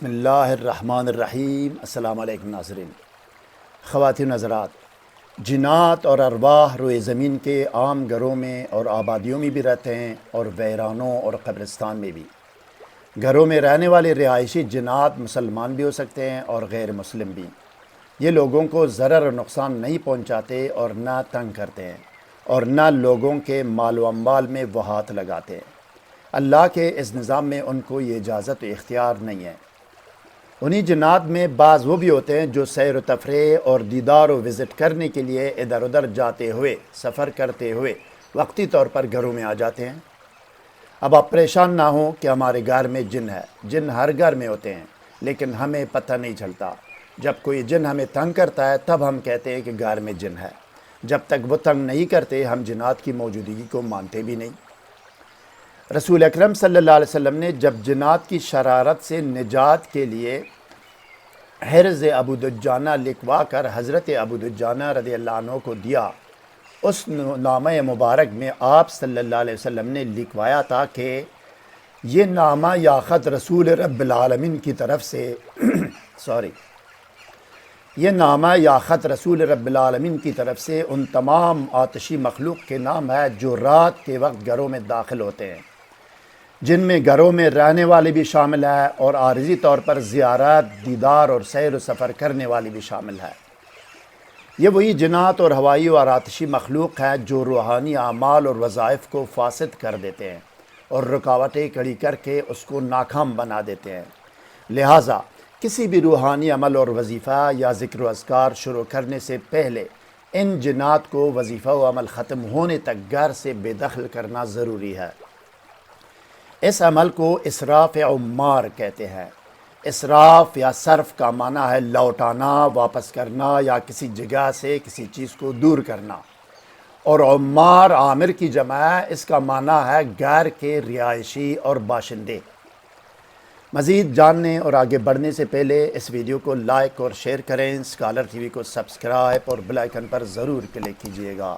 بسم اللہ الرحمن الرحیم۔ السلام علیکم ناظرین، خواتین حضرات، جنات اور ارواح روئے زمین کے عام گھروں میں اور آبادیوں میں بھی رہتے ہیں اور ویرانوں اور قبرستان میں بھی۔ گھروں میں رہنے والے رہائشی جنات مسلمان بھی ہو سکتے ہیں اور غیر مسلم بھی۔ یہ لوگوں کو ضرر اور نقصان نہیں پہنچاتے اور نہ تنگ کرتے ہیں اور نہ لوگوں کے مال و اموال میں وہ ہاتھ لگاتے ہیں۔ اللہ کے اس نظام میں ان کو یہ اجازت و اختیار نہیں ہے۔ انہی جنات میں بعض وہ بھی ہوتے ہیں جو سیر و تفریح اور دیدار و وزٹ کرنے کے لیے ادھر ادھر جاتے ہوئے، سفر کرتے ہوئے وقتی طور پر گھروں میں آ جاتے ہیں۔ اب آپ پریشان نہ ہوں کہ ہمارے گھر میں جن ہے۔ جن ہر گھر میں ہوتے ہیں، لیکن ہمیں پتہ نہیں چلتا۔ جب کوئی جن ہمیں تنگ کرتا ہے تب ہم کہتے ہیں کہ گھر میں جن ہے۔ جب تک وہ تنگ نہیں کرتے ہم جنات کی موجودگی کو مانتے بھی نہیں۔ رسول اکرم صلی اللہ علیہ وسلم نے جب جنات کی شرارت سے نجات کے لیے حرز ابو دجانہ لکھوا کر حضرت ابو دجانہ رضی اللہ عنہ کو دیا، اس نامہ مبارک میں آپ صلی اللہ علیہ وسلم نے لکھوایا تھا کہ یہ نامہ یا خط رسول رب العالمین کی طرف سے یہ نامہ یا خط رسول رب العالمین کی طرف سے ان تمام آتشی مخلوق کے نام ہے جو رات کے وقت گھروں میں داخل ہوتے ہیں، جن میں گھروں میں رہنے والے بھی شامل ہے اور عارضی طور پر زیارت، دیدار اور سیر و سفر کرنے والی بھی شامل ہے۔ یہ وہی جنات اور ہوائی اور آتشی مخلوق ہے جو روحانی اعمال اور وظائف کو فاسد کر دیتے ہیں اور رکاوٹیں کھڑی کر کے اس کو ناکام بنا دیتے ہیں۔ لہٰذا کسی بھی روحانی عمل اور وظیفہ یا ذکر و اذکار شروع کرنے سے پہلے ان جنات کو وظیفہ و عمل ختم ہونے تک گھر سے بے دخل کرنا ضروری ہے۔ اس عمل کو اسراف عمار کہتے ہیں۔ اسراف یا صرف کا معنی ہے لوٹانا، واپس کرنا یا کسی جگہ سے کسی چیز کو دور کرنا، اور عمار عامر کی جمع ہے، اس کا معنی ہے گھر کے رہائشی اور باشندے۔ مزید جاننے اور آگے بڑھنے سے پہلے اس ویڈیو کو لائک اور شیئر کریں، اسکالر ٹی وی کو سبسکرائب اور بیل آئیکن پر ضرور کلک کیجیے گا۔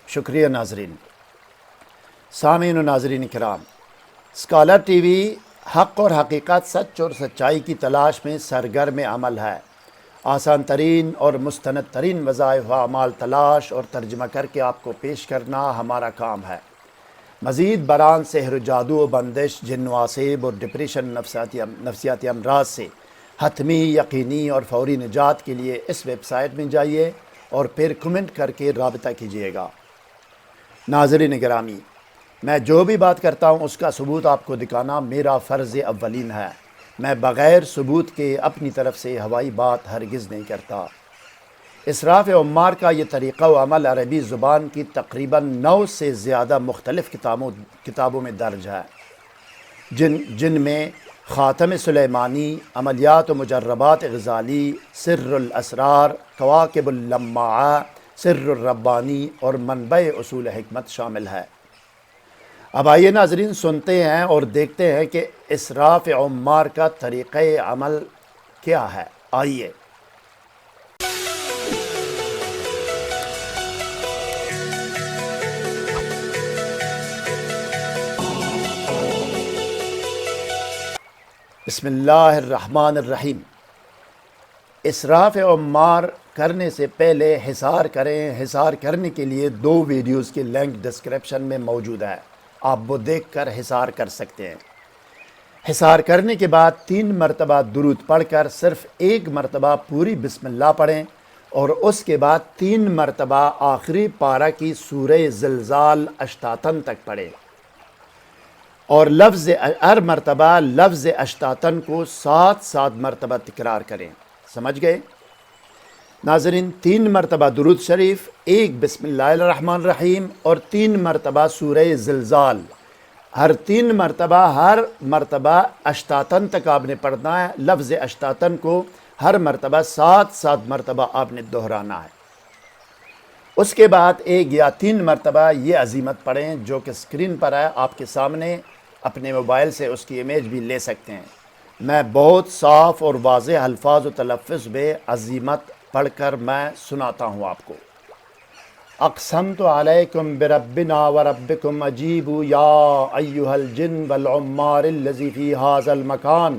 شکریہ ناظرین۔ سامعین و ناظرین کرام، اسکالر ٹی وی حق اور حقیقت، سچ اور سچائی کی تلاش میں سرگرم عمل ہے۔ آسان ترین اور مستند ترین وظائف و اعمال تلاش اور ترجمہ کر کے آپ کو پیش کرنا ہمارا کام ہے۔ مزید برآں سحر و جادو و بندش، جن و آسیب اور ڈپریشن، نفسیاتی امراض سے حتمی، یقینی اور فوری نجات کے لیے اس ویب سائٹ میں جائیے اور پھر کمنٹ کر کے رابطہ کیجیے گا۔ ناظرین گرامی، میں جو بھی بات کرتا ہوں اس کا ثبوت آپ کو دکھانا میرا فرض اولین ہے۔ میں بغیر ثبوت کے اپنی طرف سے ہوائی بات ہرگز نہیں کرتا۔ اسراف عمار کا یہ طریقہ و عمل عربی زبان کی تقریباً 9 سے زیادہ مختلف کتابوں میں درج ہے، جن میں خاتم سلیمانی، عملیات و مجربات غزالی، سر الاسرار، کواکب اللماعہ، سر الربانی اور منبع اصول حکمت شامل ہے۔ اب آئیے ناظرین سنتے ہیں اور دیکھتے ہیں کہ اسراف عمار کا طریقہ عمل کیا ہے۔ آئیے۔ بسم اللہ الرحمن الرحیم۔ اسراف عمار کرنے سے پہلے حصار کریں۔ حصار کرنے کے لیے 2 ویڈیوز کے لنک ڈسکرپشن میں موجود ہے، آپ وہ دیکھ کر حصار کر سکتے ہیں۔ حصار کرنے کے بعد 3 مرتبہ درود پڑھ کر صرف 1 مرتبہ پوری بسم اللہ پڑھیں اور اس کے بعد 3 مرتبہ آخری پارہ کی سورہ زلزال 88 تک پڑھیں، اور ہر مرتبہ لفظ 88 کو 7 مرتبہ تکرار کریں۔ سمجھ گئے ناظرین؟ 3 مرتبہ درود شریف، 1 بسم اللہ الرحمن الرحیم اور 3 مرتبہ سورہ زلزال۔ ہر 3 مرتبہ 88 تک آپ نے پڑھنا ہے۔ لفظ 88 کو ہر مرتبہ 7 مرتبہ آپ نے دہرانا ہے۔ اس کے بعد 1 یا 3 مرتبہ یہ عزیمت پڑھیں جو کہ اسکرین پر ہے آپ کے سامنے، اپنے موبائل سے اس کی امیج بھی لے سکتے ہیں۔ میں بہت صاف اور واضح الفاظ و تلفظ میں عزیمت پڑھ کر میں سناتا ہوں آپ کو۔ اقسمت علیکم بربنا وربکم اجیبوا یا ایہا الجن والعمار الذی فی ھذا المکان